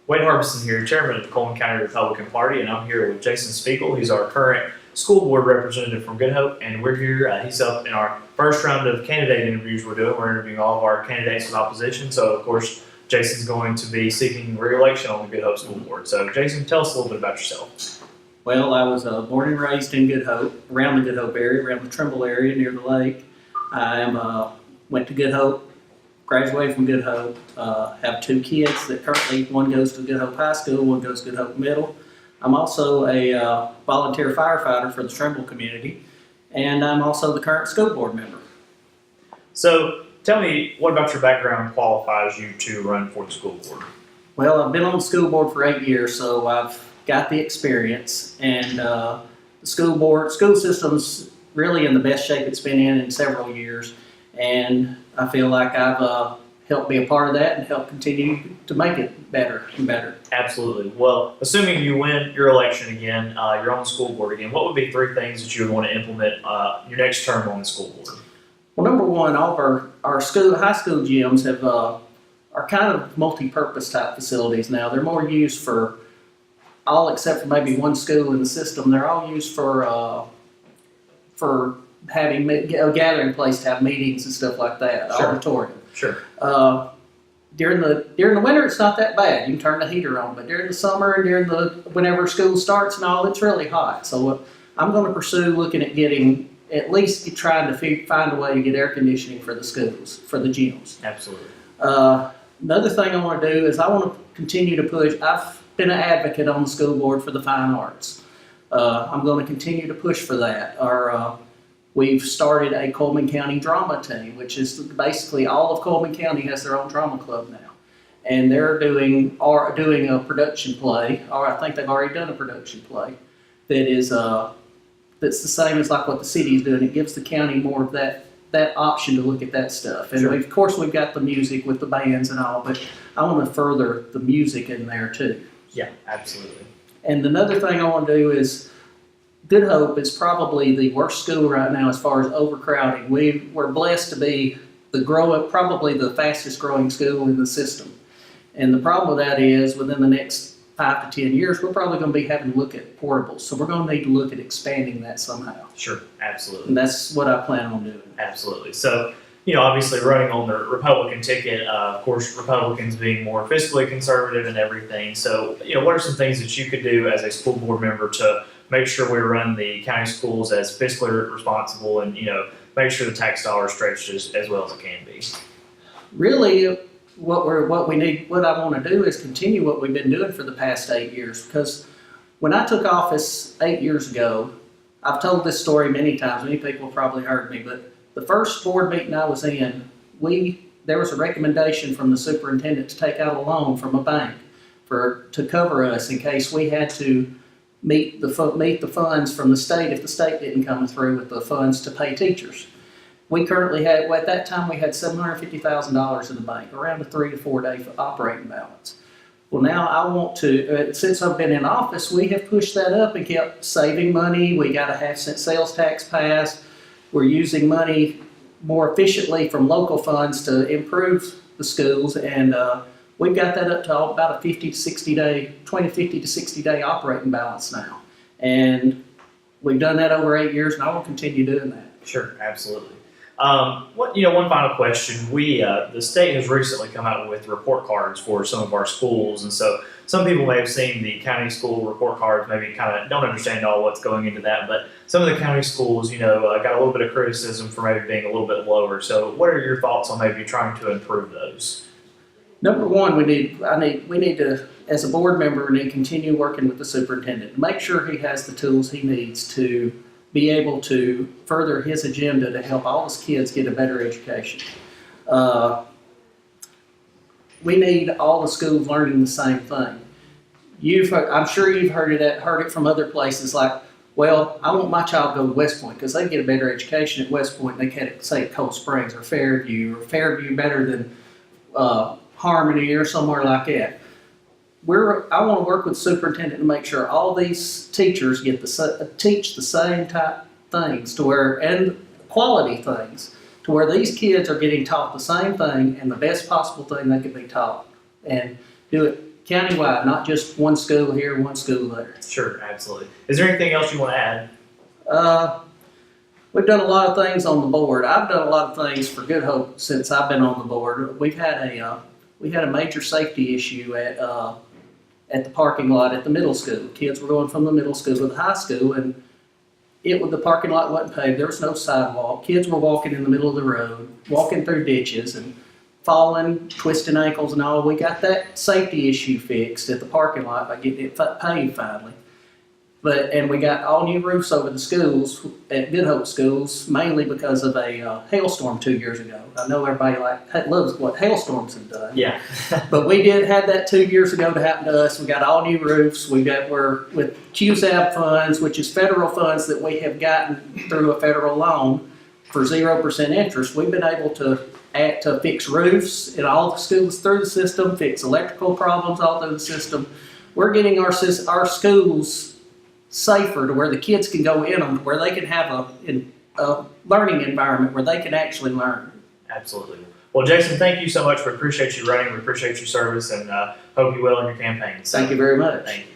Waid Harbison here, Chairman of the Cullman County Republican Party, and I'm here with Jason Speegle. He's our current school board representative from Good Hope, and we're here. He's up in our first round of candidate interviews we're doing. We're interviewing all of our candidates with opposition, so of course Jason's going to be seeking re-election on the Good Hope School Board. So Jason, tell us a little bit about yourself. Well, I was born and raised in Good Hope, around the Good Hope area, around the Trimble area near the lake. I went to Good Hope, graduated from Good Hope, have two kids that currently, one goes to Good Hope High School, one goes to Good Hope Middle. I'm also a volunteer firefighter for the Trimble community, and I'm also the current school board member. So tell me, what about your background qualifies you to run for the school board? Well, I've been on the school board for 8 years, so I've got the experience, and the school system's really in the best shape it's been in several years, and I feel like I've helped be a part of that and help continue to make it better and better. Absolutely. Well, assuming you win your election again, you're on the school board again, what would be 3 things that you would want to implement your next term on the school board? Well, number one, all of our high school gyms are kind of multi-purpose type facilities now. They're more used for all except for maybe one school in the system. They're all used for having a gathering place to have meetings and stuff like that. Sure. Auditorium. Sure. During the winter, it's not that bad. You can turn the heater on, but during the summer and whenever school starts and all, it's really hot. So I'm going to pursue looking at getting at least trying to find a way to get air conditioning for the schools, for the gyms. Absolutely. Another thing I want to do is I want to continue to push. I've been an advocate on the school board for the fine arts. I'm going to continue to push for that. We've started a Cullman County drama team, which is basically all of Cullman County has their own drama club now. And they're doing a production play, or I think they've already done a production play, that's the same as like what the city's doing. It gives the county more of that option to look at that stuff. And sure. Of course we've got the music with the bands and all, but I want to further the music in there too. Yeah, absolutely. And another thing I want to do is, Good Hope is probably the worst school right now as far as overcrowding. We're blessed to be probably the fastest growing school in the system. And the problem with that is within the next 5 to 10 years, we're probably going to be having to look at portables. So we're going to need to look at expanding that somehow. Sure, absolutely. And that's what I plan on doing. Absolutely. So, obviously running on the Republican ticket, of course, Republicans being more fiscally conservative and everything. So, what are some things that you could do as a school board member to make sure we run the county schools as fiscally responsible and, make sure the tax dollar is stretched as well as it can be? Really, what I want to do is continue what we've been doing for the past 8 years. Because when I took office 8 years ago, I've told this story many times. Many people have probably heard me, but the first board meeting I was in, there was a recommendation from the superintendent to take out a loan from a bank to cover us in case we had to meet the funds from the state if the state didn't come through with the funds to pay teachers. We currently had, at that time, we had $750,000 in the bank, around a 3 to 4 day operating balance. Well, now I want to, since I've been in office, we have pushed that up and kept saving money. We got a half-cent sales tax passed. We're using money more efficiently from local funds to improve the schools, and we've got that up to about a 50 to 60 day operating balance now. And we've done that over 8 years, and I will continue doing that. Sure, absolutely. One final question. The state has recently come out with report cards for some of our schools, and so some people may have seen the county school report cards, maybe kind of don't understand all what's going into that, but some of the county schools, got a little bit of criticism for maybe being a little bit lower. So what are your thoughts on maybe trying to improve those? Number one, we need to, as a board member, we need to continue working with the superintendent. Make sure he has the tools he needs to be able to further his agenda to help all his kids get a better education. We need all the schools learning the same thing. I'm sure you've heard it from other places like, well, I want my child to go to West Point because they get a better education at West Point than they can at, say, Cold Springs or Fairview better than Harmony or somewhere like that. I want to work with the superintendent to make sure all these teachers teach the same type things and quality things to where these kids are getting taught the same thing and the best possible thing they could be taught, and do it countywide, not just one school here, one school there. Sure, absolutely. Is there anything else you want to add? We've done a lot of things on the board. I've done a lot of things for Good Hope since I've been on the board. We had a major safety issue at the parking lot at the middle school. Kids were going from the middle school to the high school, and the parking lot wasn't paved. There was no sidewalk. Kids were walking in the middle of the road, walking through ditches and falling, twisting ankles and all. We got that safety issue fixed at the parking lot by getting it paved finally. And we got all new roofs over the schools at Good Hope schools, mainly because of a hailstorm 2 years ago. I know everybody loves what hailstorms have done. Yeah. But we did have that 2 years ago to happen to us. We got all new roofs. We're with QSAB funds, which is federal funds that we have gotten through a federal loan for 0% interest. We've been able to fix roofs in all the schools through the system, fix electrical problems all through the system. We're getting our schools safer to where the kids can go in them, where they can have a learning environment where they can actually learn. Absolutely. Well, Jason, thank you so much. We appreciate you running. We appreciate your service, and hope you well in your campaigns. Thank you very much. Thank you.